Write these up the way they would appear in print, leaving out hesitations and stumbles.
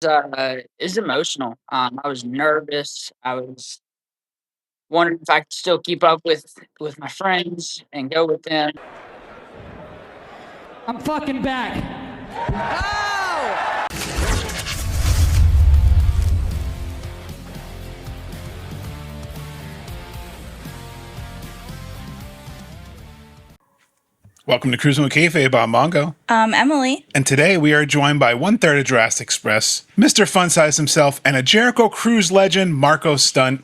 It's emotional. I was nervous. I was wondering if I could still keep up with my friends and go with them. I'm fucking back. Welcome to Cruising with Kayfabe. I'm Mongo. Emily. And today we are joined by one-third of Jurassic Express, Mr. Fun Size himself, and a Jericho Cruise legend, Marko Stunt.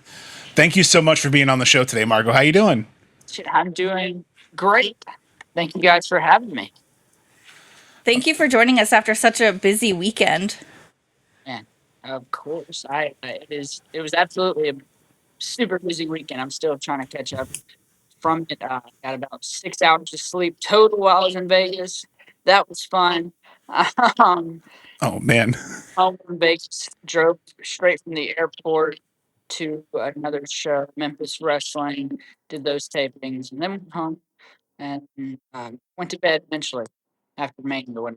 Thank you so much for being on the show today, Marko. How you doing? Shit, I'm doing great. Thank you guys for having me. Thank you for joining us after such a busy weekend. Man, of course. It was absolutely a super busy weekend. I'm still trying to catch up from it. Got about 6 hours of sleep total while I was in Vegas. That was fun. Um, Oh, man. Home from Vegas, drove straight from the airport to another show, Memphis Wrestling, did those tapings, and then went home and went to bed eventually after making the win.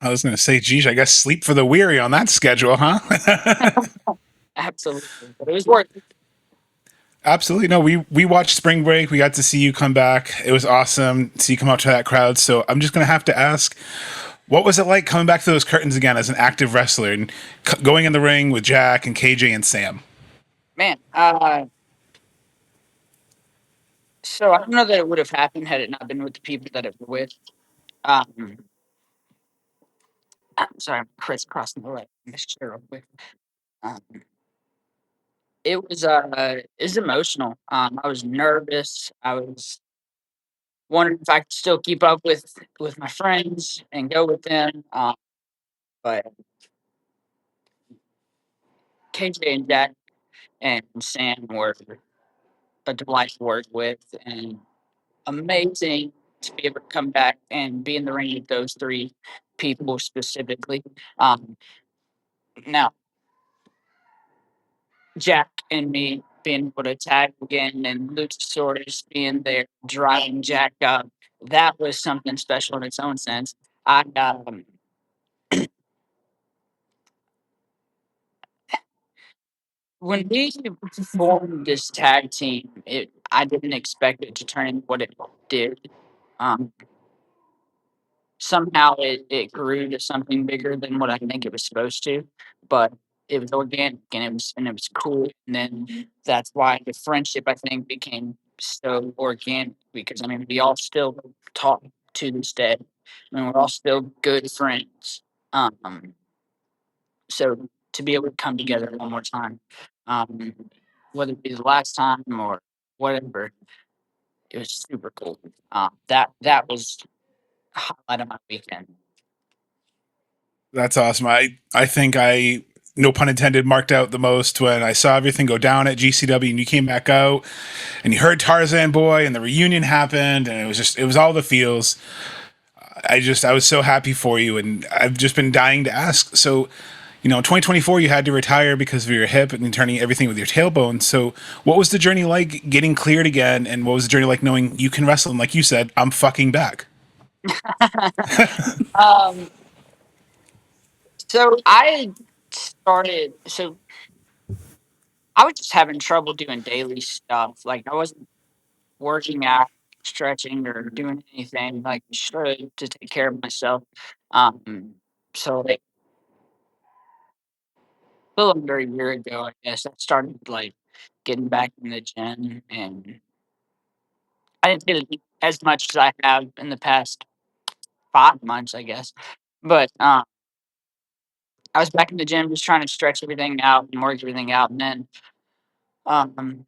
I was going to say, geez, I guess sleep for the weary on that schedule, huh? Absolutely, but it was worth it. Absolutely. No, we watched Spring Break. We got to see you come back. It was awesome to see you come out to that crowd. So I'm just going to have to ask, what was it like coming back to those curtains again as an active wrestler and going in the ring with Jack and KJ and Sam? Man, so I don't know that it would have happened had it not been with the people that it were with. Um, I'm sorry, I'm crisscrossing the leg in this chair real quick. Um, it was emotional. I was nervous. I was wondering if I could still keep up with my friends and go with them. But KJ and Jack and Sam were a delight to work with and amazing to be able to come back and be in the ring with those three people specifically. Now, Jack and me being able to tag again and Luchasaurus being there driving Jack up, that was something special in its own sense. I When we formed this tag team, I didn't expect it to turn into what it did. Um, Somehow it grew to something bigger than what I think it was supposed to, but it was organic and it was cool. And then that's why the friendship I think became so organic because I mean we all still talk to this day. I mean we're all still good friends. Um, so to be able to come together one more time, um, whether it be the last time or whatever, it was super cool. That was a highlight of my weekend. That's awesome. I think I, no pun intended, marked out the most when I saw everything go down at GCW and you came back out and you heard Tarzan Boy and the reunion happened and it was all the feels. I was so happy for you and I've just been dying to ask. So, 2024 you had to retire because of your hip and turning everything with your tailbone. So, what was the journey like getting cleared again? And what was the journey like knowing you can wrestle? And like you said, I'm fucking back. um, so I started. So I was just having trouble doing daily stuff. Like I wasn't working out, stretching, or doing anything like I should to take care of myself. Um, so like a little under a year ago, I guess I started like getting back in the gym, and I didn't get it as much as I have in the past 5 months, I guess. But I was back in the gym just trying to stretch everything out and work everything out, and then um,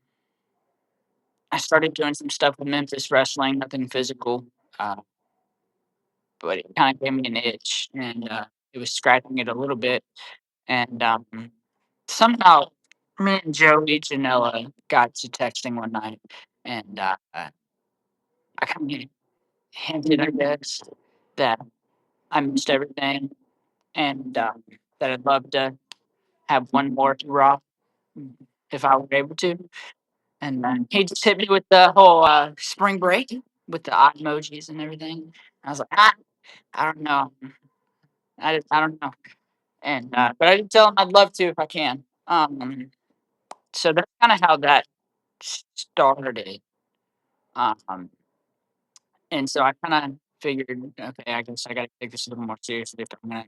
I started doing some stuff with Memphis Wrestling, nothing physical, uh, but it kind of gave me an itch, and it was scratching it a little bit. And somehow, me and Joey Janela got to texting one night, and I kind of hinted, I guess, that I missed everything, and that I'd love to have one more raw if I were able to. And he just hit me with the whole spring break with the eye emojis and everything. I was like, I don't know. I don't know. and but I did tell him I'd love to if I can. So that's kind of how that started. Um, and so I kind of figured, okay, I guess I got to take this a little more seriously if I'm gonna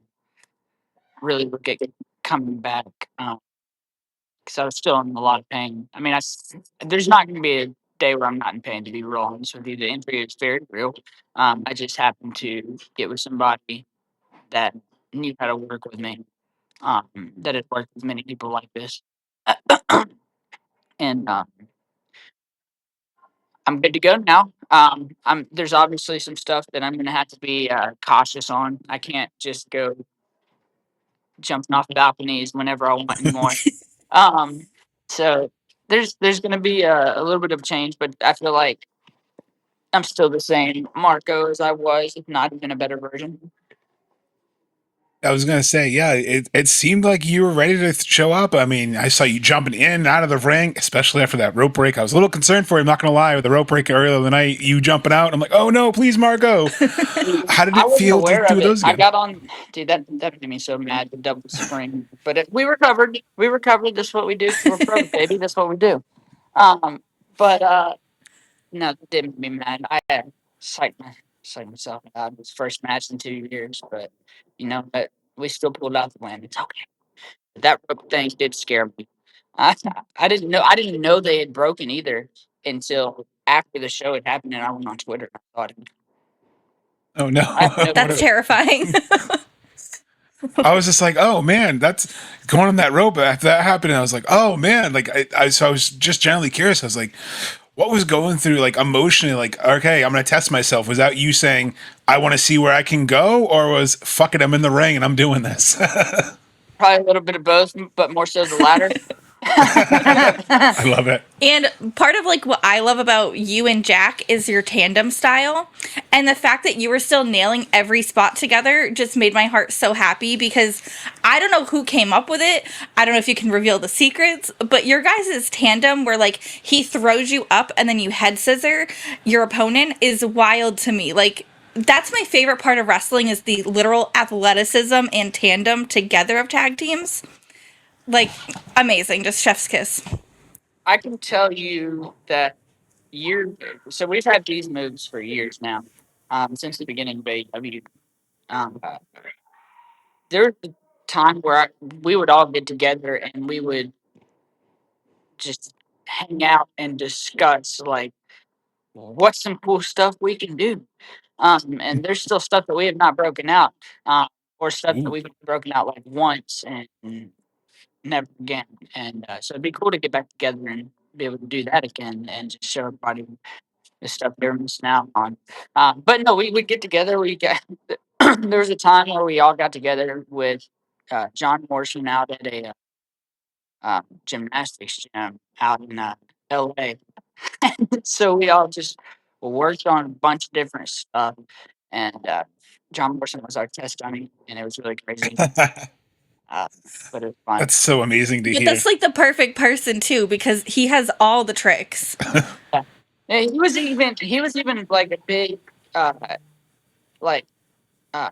really look at coming back. Because I was still in a lot of pain. I mean, there's not going to be a day where I'm not in pain. To be real honest with you, the injury is very real. I just happened to get with somebody that knew how to work with me. That had worked with many people like this, and I'm good to go now. There's obviously some stuff that I'm going to have to be cautious on. I can't just go jumping off balconies whenever I want anymore. Um, so there's going to be a little bit of change, but I feel like I'm still the same Marco as I was, if not even a better version. I was gonna say, yeah, it seemed like you were ready to show up. I mean, I saw you jumping in and out of the ring, especially after that rope break. I was a little concerned for you, I'm not gonna lie, with the rope break earlier in the night, you jumping out. I'm like, oh no, please, Marco. How did I it wasn't feel to aware do of it. those I again? got on, dude. That made me so mad. The double spring, but we recovered. We recovered. That's what we do. We're pros, baby. That's what we do. Um, but no, it didn't make me mad. I psyched, psyched myself out. It was first match in 2 years, but but we still pulled out the win. It's okay. But that rope thing did scare me. I I didn't know. I didn't know they had broken either until after the show had happened, and I went on Twitter and I thought, Oh no. I had no That's clue. terrifying. I was just like, oh man, that's going on that rope after that happened. And I was like, oh man, like so I was just generally curious. I was like, what was going through like emotionally? Like, okay, I'm gonna test myself. Was that you saying I want to see where I can go, or was fuck it, I'm in the ring and I'm doing this? Probably a little bit of both, but more so the latter. I love it. And part of like what I love about you and Jack is your tandem style. And the fact that you were still nailing every spot together just made my heart so happy because I don't know who came up with it. I don't know if you can reveal the secrets, but your guys' tandem where like he throws you up and then you head scissor your opponent is wild to me. Like that's my favorite part of wrestling is the literal athleticism and tandem together of tag teams. Like amazing, just chef's kiss. I can tell you that year. So we've had these moves for years now, since the beginning of AEW. Um, uh, there was a time where we would all get together and we would just hang out and discuss like what's some cool stuff we can do. And there's still stuff that we have not broken out, or stuff that Ooh. we've broken out like once and never again. And so it'd be cool to get back together and be able to do that again and just show everybody the stuff they're missing out on. But no, we would get together. We got there was a time where we all got together with John Morrison out at a gymnastics gym out in LA. So we all just worked on a bunch of different stuff. And John Morrison was our test dummy, and it was really crazy. Uh, but it was fun. That's so amazing to But hear. that's like the perfect person too because he has all the tricks. Yeah. Yeah, he was even like a big uh, like uh,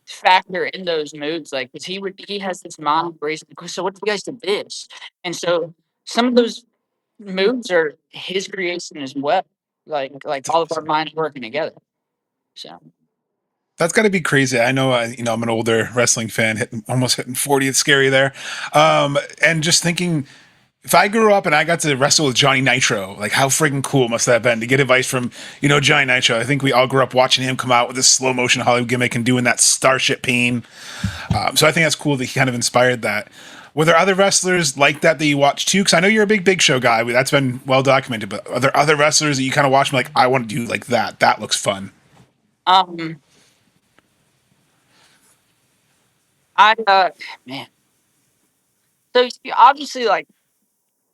factor in those moods, like because he has this mind where he's like, so what if you guys did this? And so some of those moods are his creation as well. Like all of our minds working together. So That's got to be crazy. I know, I'm an older wrestling fan, almost hitting 40. It's scary there. And just thinking, if I grew up and I got to wrestle with Johnny Nitro, like how friggin' cool must that have been to get advice from, Johnny Nitro. I think we all grew up watching him come out with this slow motion Hollywood gimmick and doing that Starship Pain. So I think that's cool that he kind of inspired that. Were there other wrestlers like that you watched too? Because I know you're a Big Show guy. That's been well documented. But are there other wrestlers that you kind of watch and like, I want to do like that? That looks fun. um I man. So obviously like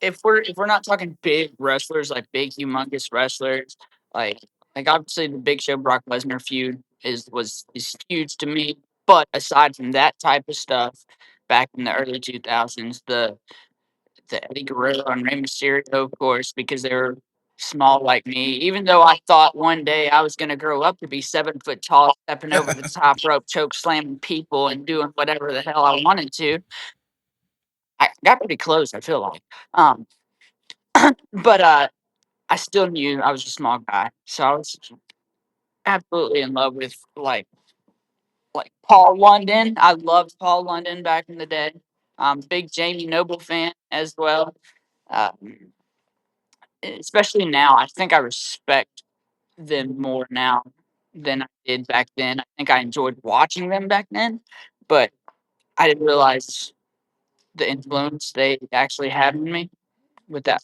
if we're not talking big wrestlers, like big humongous wrestlers, like obviously the Big Show Brock Lesnar feud is huge to me. But aside from that type of stuff, back in the early 2000s, the Eddie Guerrero and Rey Mysterio, of course, because they were small like me. Even though I thought one day I was going to grow up to be 7 foot tall, stepping over the top rope, choke slamming people, and doing whatever the hell I wanted to. I got pretty close. I feel like, um, but I still knew I was a small guy, so I was absolutely in love with like Paul London. I loved Paul London back in the day. Big Jamie Noble fan as well. Um, Especially now, I think I respect them more now than I did back then. I think I enjoyed watching them back then, but I didn't realize the influence they actually had on me with that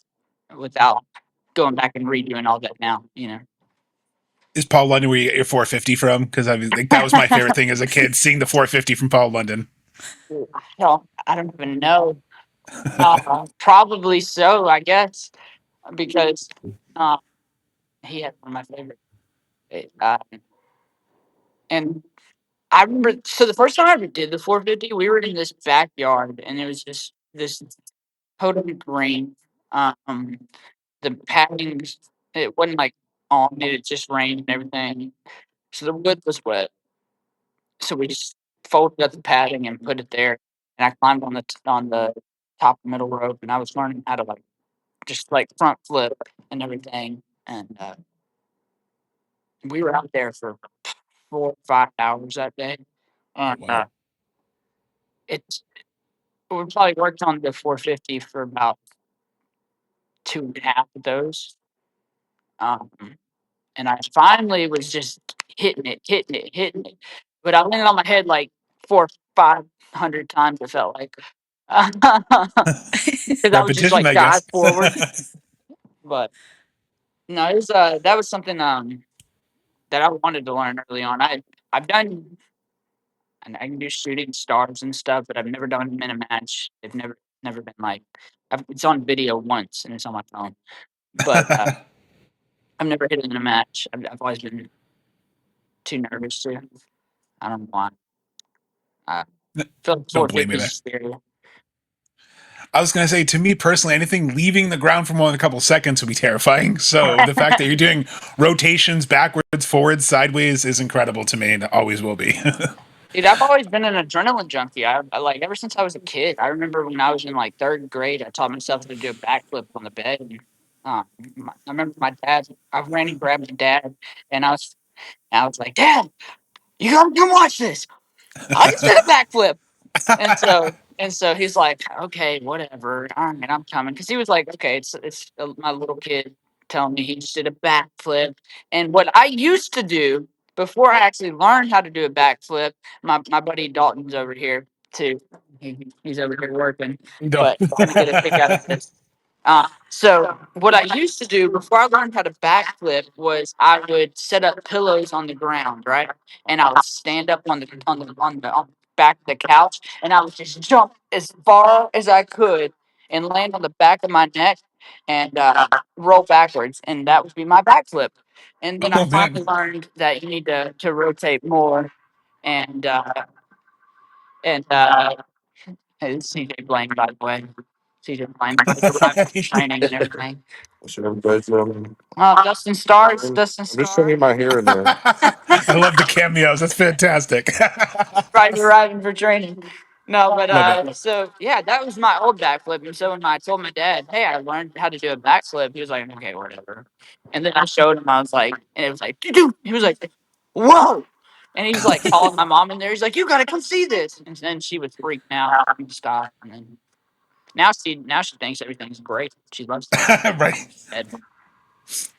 without going back and redoing all that now, you know. Is Paul London where you get your 450 from? Because I think that was my favorite thing as a kid, seeing the 450 from Paul London. Hell, I don't even know. Probably so, I guess, because uh, he had one of my favorite. And I remember, so the first time I ever did the 450, we were in this backyard, and it was just this total green. Um, the padding, it wasn't like on it; it just rained and everything. So the wood was wet. So we just folded up the padding and put it there. And I climbed on the top middle rope, and I was learning how to like just like front flip and everything. And we were out there for 4 or 5 hours that day. Oh, And wow. it's we probably worked on the 450 for about 2.5 of those. Um, and I finally was just hitting it. But I landed on my head like 400, 500 times. It felt like because I would just Repetition, like I dive guess. forward. But no, it was that was something that I wanted to learn early on. I've done and I can do shooting stars and stuff, but I've never done them in a match. They've never been like it's on video once and it's on my phone, but I've never hit it in a match. I've always been too nervous to. I don't know why. I feel like Don't blame 450 me is there. scary. I was going to say, to me personally, anything leaving the ground for more than a couple seconds would be terrifying. So the fact that you're doing rotations backwards, forwards, sideways is incredible to me, and it always will be. Dude, I've always been an adrenaline junkie. I like ever since I was a kid. I remember when I was in like third grade, I taught myself how to do a backflip on the bed. And, I remember my dad. I ran and grabbed my dad, and I was like, "Dad, you gotta come watch this. I just did a backflip." And so he's like, "Okay, whatever. All right, I'm coming." Because he was like, "Okay, it's my little kid telling me he just did a backflip." And what I used to do before I actually learned how to do a backflip, my buddy Dalton's over here too. He's over here working, No. but trying to get a kick out of this. So what I used to do before I learned how to backflip was I would set up pillows on the ground, right? And I would stand up on the back of the couch, and I would just jump as far as I could and land on the back of my neck and roll backwards, and that would be my backflip. And then I Oh, finally man. learned that you need to rotate more and and hey, this is CJ Blaine, by the way. CJ Blaine, like arriving for training and everything. What's your name, guys? Dustin Stars, Dustin I'm just trimming Stars. my hair in there. I love the cameos. That's fantastic. Right, arriving for training. No, but Love it. so yeah, that was my old backflip. And so when I told my dad, "Hey, I learned how to do a backflip," he was like, "Okay, whatever." And then I showed him. I was like, and it was like, dude. He was like, "Whoa!" And he's like calling my mom in there. He's like, "You gotta come see this." And then she was freaking out and stop. And then now she thinks everything's great. She loves Right. it.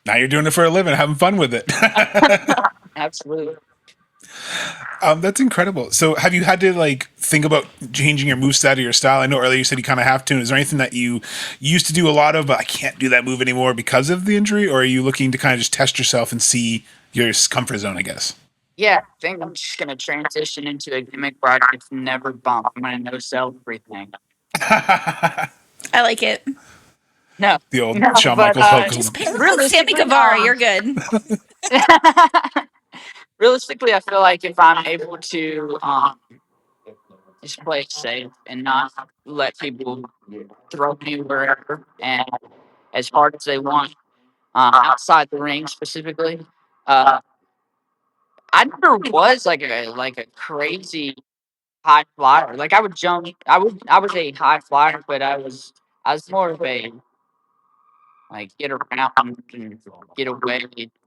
Now you're doing it for a living, having fun with it. Absolutely. That's incredible. So, have you had to like think about changing your moveset or your style? I know earlier you said you kind of have to. Is there anything that you used to do a lot of, but I can't do that move anymore because of the injury, or are you looking to kind of just test yourself and see your comfort zone? I guess. Yeah, I think I'm just gonna transition into a gimmick where I just never bump. I'm gonna no sell everything. I like it. No, The old no, Shawn but Michaels Hulk Just Hogan. ping pong Sammy realistically, Guevara. You're good. realistically, I feel like if I'm able to just play it safe and not let people throw me wherever and as hard as they want, outside the ring specifically. Uh, I never was like a crazy high flyer. Like I would jump. I was a high flyer, but I was more of a like get around and get away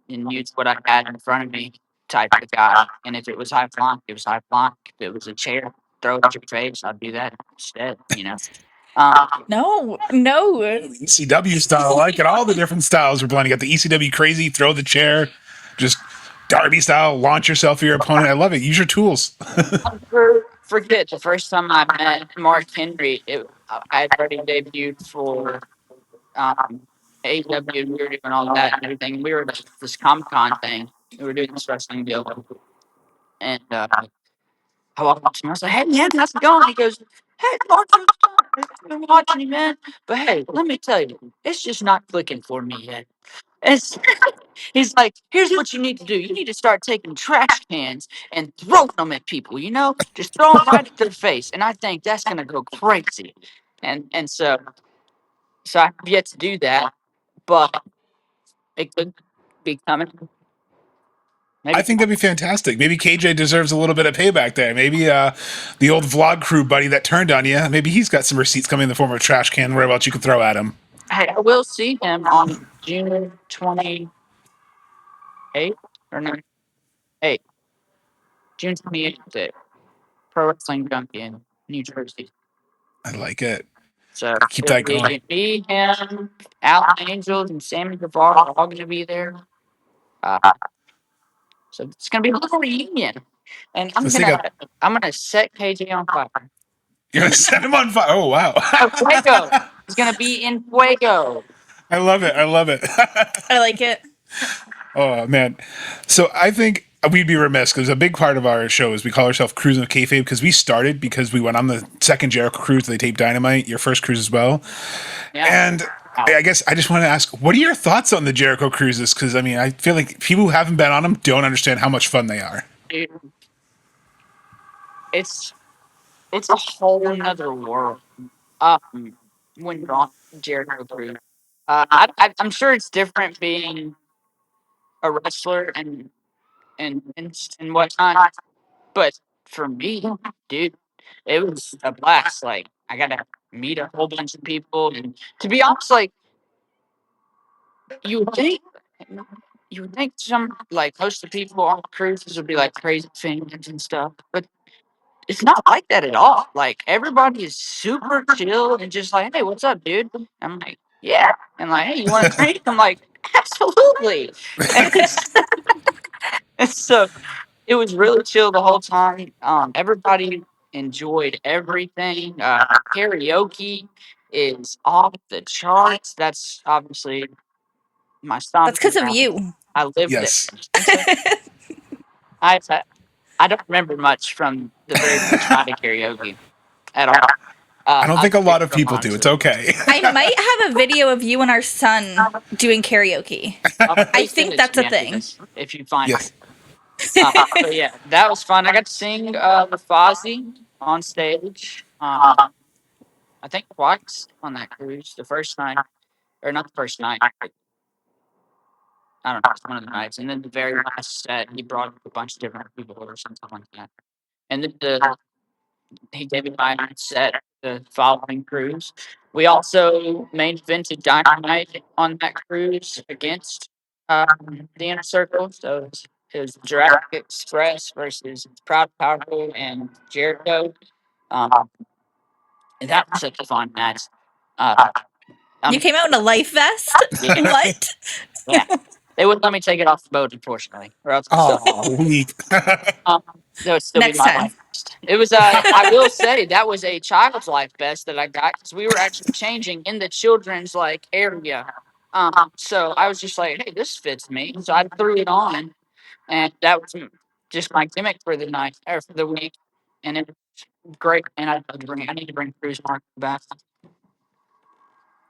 and use what I had in front of me type of guy. And if it was high flying, it was high flying. If it was a chair, throw it at your face, I'd do that instead. You know. No, no. ECW style, I like it. All the different styles are blending. You got the ECW crazy, throw the chair, just Darby style, launch yourself at your opponent. I love it. Use your tools. I'll never forget the first time I met Mark Henry. I had already debuted for AEW. We were doing all that and everything. We were at this Comic Con thing. We were doing this wrestling deal, and I walked up to him. I was like, "Hey man, how's it going?" He goes, "Hey, Mark, I've been watching you, man. But hey, let me tell you, it's just not clicking for me yet." It's, he's like, "Here's what you need to do. You need to start taking trash cans and throwing them at people. You know, just throw them right at their face." And I think that's gonna go crazy. And so I've yet to do that, but it could be coming. I Maybe. think that'd be fantastic. Maybe KJ deserves a little bit of payback there. Maybe the old vlog crew buddy that turned on you, maybe he's got some receipts coming in the form of a trash can whereabouts you can throw at him. Hey, I will see him on June 28th or no, 8th, June 28th at Pro Wrestling Junkie in New Jersey. I like it. So Keep it'll that going. be me, him, Alan Angels, and Sammy Guevara are all going to be there. Uh, so it's going to be a little reunion, and Let's take a. I'm gonna set KJ on fire. You're gonna set him on fire. Oh wow! Fuego. He's going to be in Fuego. I love it. I love it. I like it. Oh man! So I think we'd be remiss because a big part of our show is we call ourselves Cruising with Kayfabe because we started because we went on the second Jericho Cruise. They taped Dynamite, your first cruise as well. Yeah. And I guess I just want to ask, what are your thoughts on the Jericho cruises? Because I mean, I feel like people who haven't been on them don't understand how much fun they are. Dude, it's a whole nother world. When you're on Jericho Cruise, I'm sure it's different being a wrestler and whatnot. But for me, dude, it was a blast. Like I got to meet a whole bunch of people, and to be honest, like you would think, some like most of the people on cruises would be like crazy fans and stuff, but it's not like that at all. Like everybody is super chill and just like, "Hey, what's up, dude?" I'm like, "Yeah," and like, "Hey, you want to drink?" I'm like, "Absolutely." And so it was really chill the whole time. Everybody enjoyed everything. Karaoke is off the charts. That's obviously my That's stomping because of ground. you. I lived there. Yes, And so I I don't remember much from the very first night of karaoke at all. I don't I think a forget lot of so people do. much. It's okay. I might have a video of you and our son doing karaoke. I Please send think it to that's a me after thing. this if you find it. Yes, But yeah, that was fun. I got to sing with Fozzy on stage. I think twice on that cruise. The first night, or not the first night, but I don't know, it's one of the nights. And then the very last set, he brought up a bunch of different people or something like that. And then he gave me my set the following cruise. We also main evented Dynamite on that cruise against the Inner Circle. So it was Jurassic Express versus Proud Powerful and Jericho. Um, and that was such a fun match. Uh, You um, came out in a life vest? yeah, What? yeah. They wouldn't let me take it off the boat, unfortunately, or else oh, weep. um, that would still be Next my time. life vest. It was. I will say that was a child's life vest that I got because we were actually changing in the children's like area. So I was just like, "Hey, this fits me," so I threw it on, and that was just my gimmick for the night or for the week, and it was great. And I need to bring Cruise Mark back.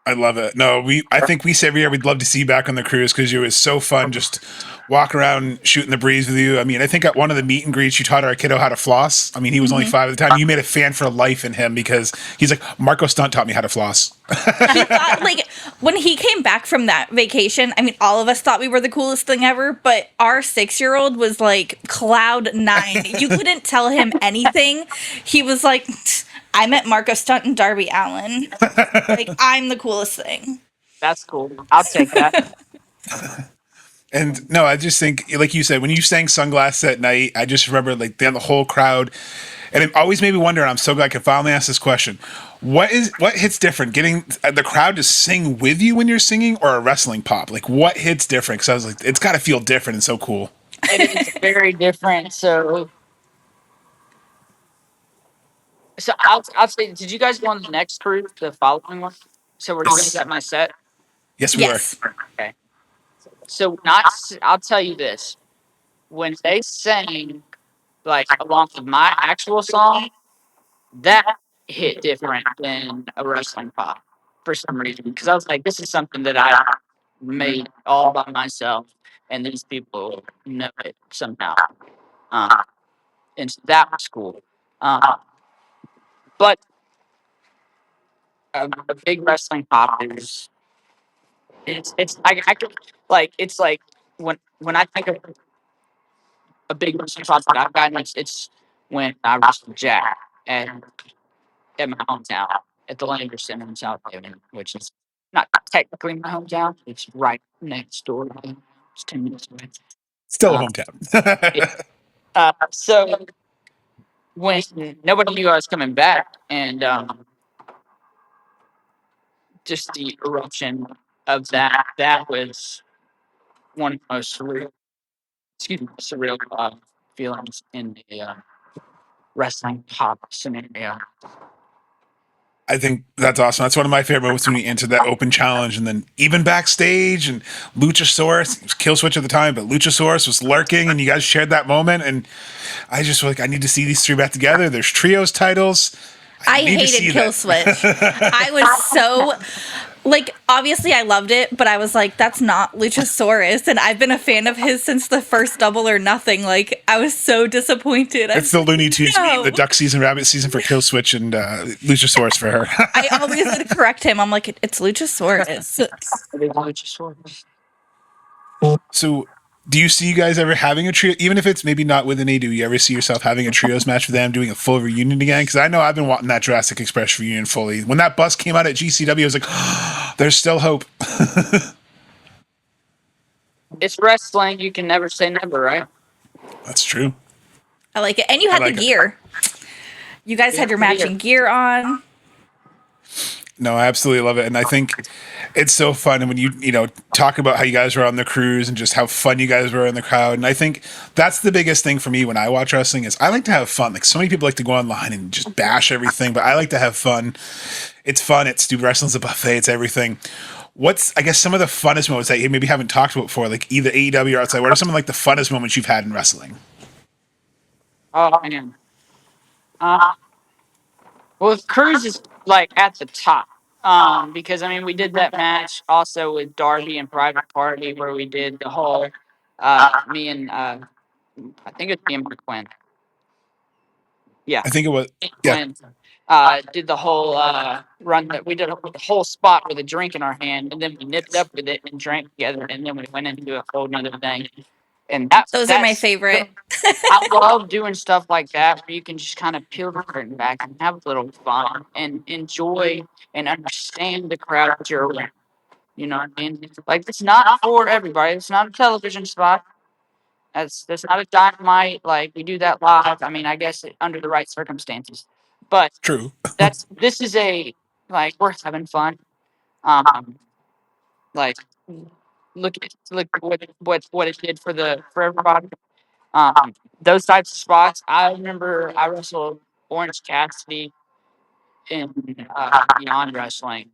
I love it. No, I think we say every year we'd love to see you back on the cruise because it was so fun just walk around shooting the breeze with you. I mean, I think at one of the meet and greets, you taught our kiddo how to floss. I mean, he was only Mhm. 5 at the time. You made a fan for life in him because he's like, Marko Stunt taught me how to floss. We thought, like, when he came back from that vacation, I mean, all of us thought we were the coolest thing ever, but our 6-year-old was like cloud nine. You couldn't tell him anything. He was like, I met Marco Stunt and Darby Allen. Like, I'm the coolest thing. That's cool. I'll take that. And no, I just think, like you said, when you sang Sunglasses at Night, I just remember like then the whole crowd, and it always made me wonder. And I'm so glad I could finally ask this question: what hits different, getting the crowd to sing with you when you're singing, or a wrestling pop? Like what hits different? Because I was like, it's got to feel different and so cool. It is very different. So I'll say, did you guys go on the next cruise, the following one? So we're doing that my set. Yes, we were. Yes. Okay. So not. I'll tell you this: when they sang like along with my actual song, that hit different than a wrestling pop for some reason. Because I was like, this is something that I made all by myself, and these people know it somehow. Uh, and so that was cool. But a big wrestling pop is I could like it's like when I think of a big wrestling pop that I've gotten, it's when I wrestled Jack and at my hometown at the Lander Center in South Haven, which is not technically my hometown. It's right next door. It's 10 minutes away. Still a Uh, yeah. hometown. So when nobody knew I was coming back, and just the eruption of that was one of the most surreal feelings in the wrestling pop scenario. I think that's awesome. That's one of my favorite moments when we entered that open challenge, and then even backstage, and Luchasaurus, it was Kill Switch at the time, but Luchasaurus was lurking, and you guys shared that moment, and I just was like, I need to see these three back together. There's trios titles. I Need to hated see Kill that. Switch. I was so like, obviously I loved it, but I was like, that's not Luchasaurus, and I've been a fan of his since the first Double or Nothing. Like, I was so disappointed. I It's was the like, Looney Tunes meme, the no. duck season, rabbit season for Kill Switch, and Luchasaurus for her. I always would correct him. I'm like, it's Luchasaurus. So, do you see you guys ever having a trio, even if it's maybe not with an A? Do you ever see yourself having a trios match for them, doing a full reunion again? Because I know I've been wanting that Jurassic Express reunion fully. When that bus came out at GCW, I was like, there's still hope. It's wrestling. You can never say never, right? That's true. I like it. And you I had the like it. gear. You guys had your matching gear on. No, I absolutely love it, and I think it's so fun. And when you talk about how you guys were on the cruise and just how fun you guys were in the crowd, and I think that's the biggest thing for me when I watch wrestling is I like to have fun. Like so many people like to go online and just bash everything, but I like to have fun. It's fun. It's dude, wrestling's a buffet. It's everything. What's I guess some of the funnest moments that you maybe haven't talked about before, like either AEW or outside? What are some of like the funnest moments you've had in wrestling? Oh man. Uh, well, Cruz is like at the top. Because I mean, we did that match also with Darby and Private Party where we did the whole, me and I think it's me and Mark Quinn. Yeah, I think it was yeah. Quinn. Did the whole run that we did the whole spot with a drink in our hand, and then we nipped up with it and drank together, and then we went into a whole nother thing. And Those are my that's favorite. I love doing stuff like that where you can just kind of peel the curtain back and have a little fun and enjoy and understand the crowd that you're around. You know what I mean? Like it's not for everybody. It's not a television spot. That's not a dynamite. Like we do that live. I mean, I guess under the right circumstances. But True. this is a like we're having fun. Um, like look what it did for everybody. Those types of spots. I remember I wrestled Orange Cassidy in Beyond Wrestling,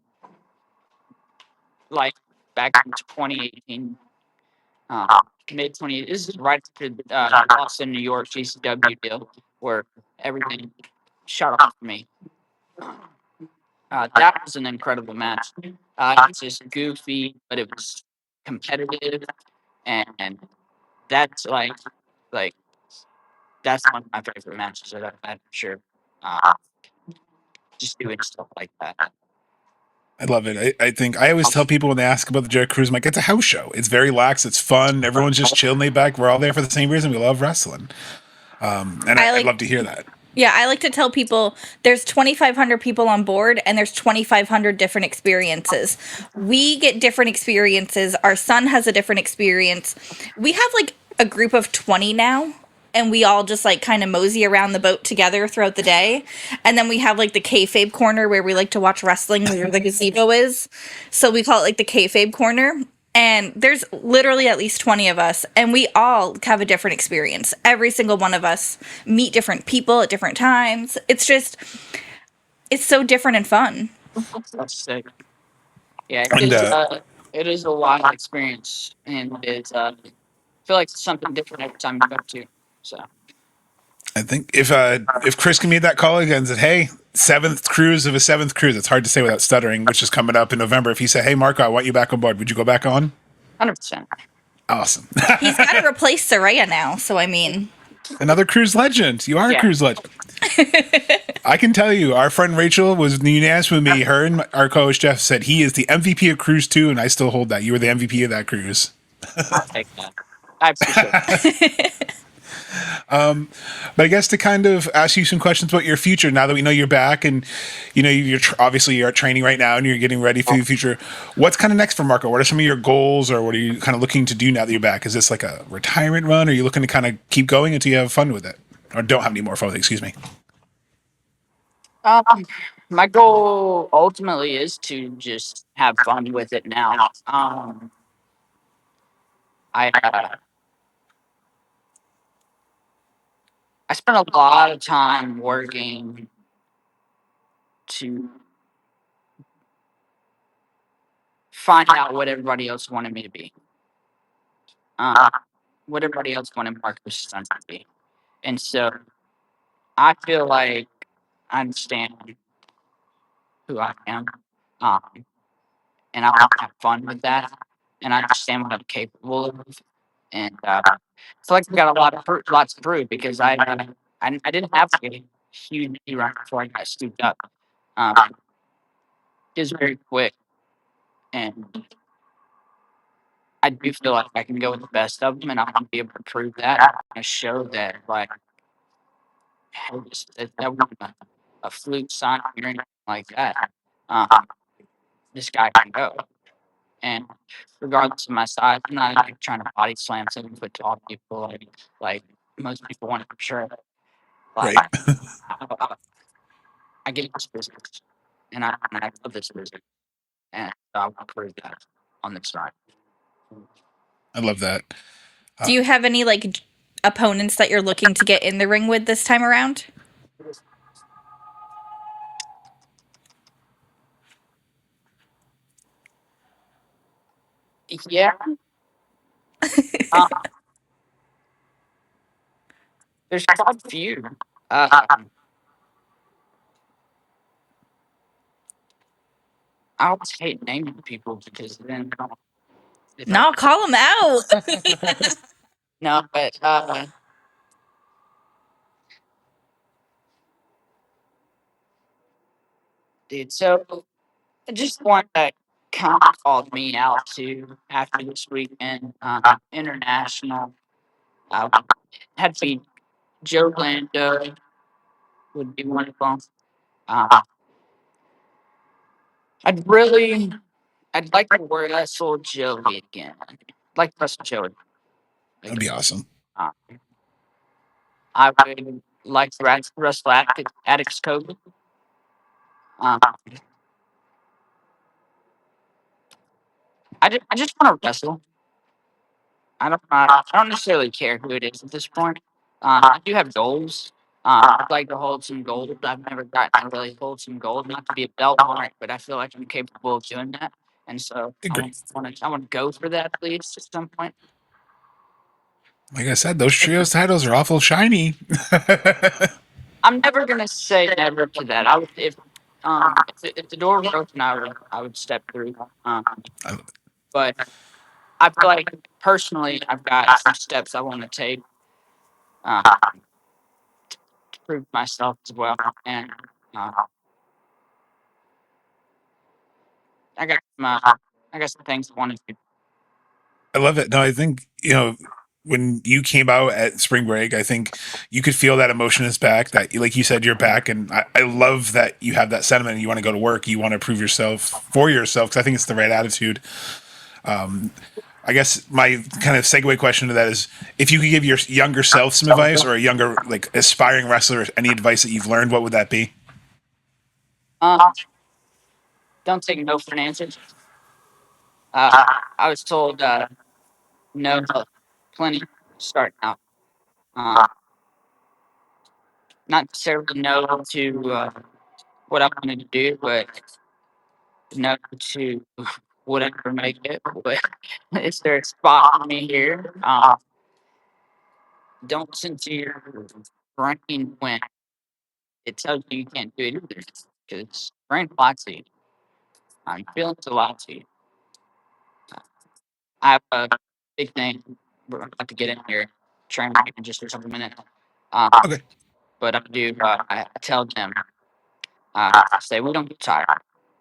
like back in 2018, mid 20. This is right after the Boston, New York GCW deal, where everything shut off for me. That was an incredible match. It's just goofy, but it was competitive and that's like that's one of my favorite matches that I've had for sure. Uh, just doing stuff like that. I love it. I think I always tell people when they ask about the Jericho Cruise, I'm like, it's a house show. It's very lax. It's fun. Everyone's just chilling, laid back. We're all there for the same reason. We love wrestling. And I I'd like love to hear that. Yeah, I like to tell people there's 2,500 people on board and there's 2,500 different experiences. We get different experiences. Our son has a different experience. We have like a group of 20 now, and we all just like kind of mosey around the boat together throughout the day. And then we have like the kayfabe corner where we like to watch wrestling where the gazebo is. So we call it like the kayfabe corner. And there's literally at least 20 of us, and we all have a different experience. Every single one of us meet different people at different times. It's so different and fun. That's sick. Yeah, And it is a wild experience, and it's I feel like it's something different every time you go to. So I think if Chris can meet that call again and said, hey, seventh cruise of a seventh cruise, it's hard to say without stuttering, which is coming up in November. If he said, hey, Marco, I want you back on board, would you go back on? 100%. Awesome. He's got to replace Soraya now, so I mean, Another cruise legend. You are a Yeah. cruise legend. I can tell you, our friend Rachel was unanimous with me. Her and our co-host Jeff said he is the MVP of Cruise 2, and I still hold that. You were the MVP of that cruise. I'll take that. I appreciate it. But I guess to kind of ask you some questions about your future, now that we know you're back and you know obviously you're training right now and you're getting ready for the future. What's kind of next for Marco? What are some of your goals, or what are you kind of looking to do now that you're back? Is this like a retirement run, or are you looking to kind of keep going until you have fun with it, or don't have any more fun with it? Excuse me. My goal ultimately is to just have fun with it now. I I spent a lot of time working to find out what everybody else wanted me to be. Uh, what everybody else wanted Marko Stunt to be. And so I feel like I understand who I am. Um, and I want to have fun with that. And I understand what I'm capable of. And I feel like I got lots to prove because I didn't have a huge run before I got scooped up. It was very quick, and I do feel like I can go with the best of them, and I want to be able to prove that and show that like hey, that wasn't a fluke sign or anything like that. Um, this guy can go. And regardless of my size, I'm not like trying to body slam 7 foot tall people like most people want to for sure. Like Right. I get this business, and I love this business, and I want to prove that on this side. I love that. do you have any like opponents that you're looking to get in the ring with this time around? Yeah, um, there's quite a few. Um, I always hate naming people because then if I No, call him out. no, but dude, so just one that kind of called me out to after this weekend, international. Uh, had to be Joe Lando would be one of them. Uh, I'd really, I'd like to wrestle Joey again. I'd like to wrestle Joey That'd be again. awesome. Uh, I would like to wrestle Addicts Kobe. Um, I just want to wrestle. I don't necessarily care who it is at this point. I do have goals. I'd like to hold some gold. I've never gotten to really hold some gold, not to be a belt on but I feel like I'm capable of doing that. And so Agree. I want to go for that at least at some point. Like I said, those trios titles are awful shiny. I'm never gonna say never to that. I would if the door were open, I would step through. But I feel like personally, I've got some steps I want to take uh, to prove myself as well, and uh, I got some things I want to do. I love it. No, I think, when you came out at spring break, I think you could feel that emotion is back. That, like you said, you're back, and I love that you have that sentiment. You want to go to work. You want to prove yourself for yourself because I think it's the right attitude. I guess my kind of segue question to that is, if you could give your younger self some advice, or a younger, like, aspiring wrestler any advice that you've learned, what would that be? Um, don't take no for an answer. I was told no plenty starting out. Uh, Not necessarily no to what I wanted to do, but no to whatever make it. But is there a spot for me here? Don't censor your brain when it tells you you can't do it either, because brain lies to you. Feelings lie to you. I have a big thing. We're about to get in here, training in just for a minute. Um, Okay. but I do. I tell them, I say we don't get tired.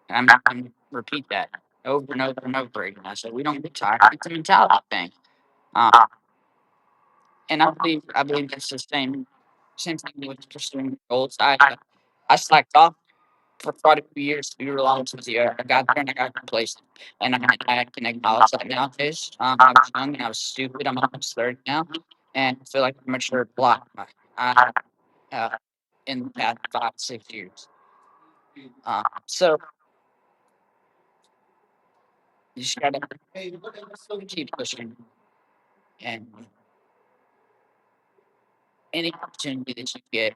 And I'm not going to repeat that over and over and over again. I say we don't get tired. It's a mentality thing. Uh, and I believe it's the same thing with pursuing goals. I slacked off for quite a few years, to be real honest with you. I got there and I got complacent. And I can acknowledge that nowadays. I was young and I was stupid. I'm almost 30 now. And I feel like I'm matured a lot uh, in the past 5, 6 years. So you just got to keep pushing. And any opportunity that you get,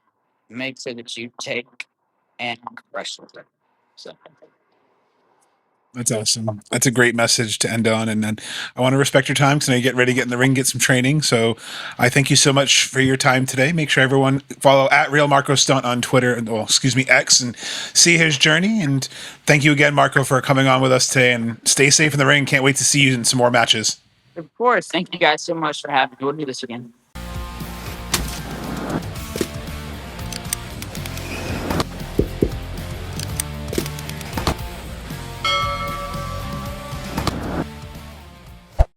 make sure that you take and rush with it. So, That's awesome. That's a great message to end on. And then I want to respect your time because I know you get ready to get in the ring, get some training. So I thank you so much for your time today. Make sure everyone follow at Real Marko Stunt on Twitter, well, excuse me, X, and see his journey. And thank you again, Marko, for coming on with us today. And stay safe in the ring. Can't wait to see you in some more matches. of course, thank you guys so much for having me. We'll do this again.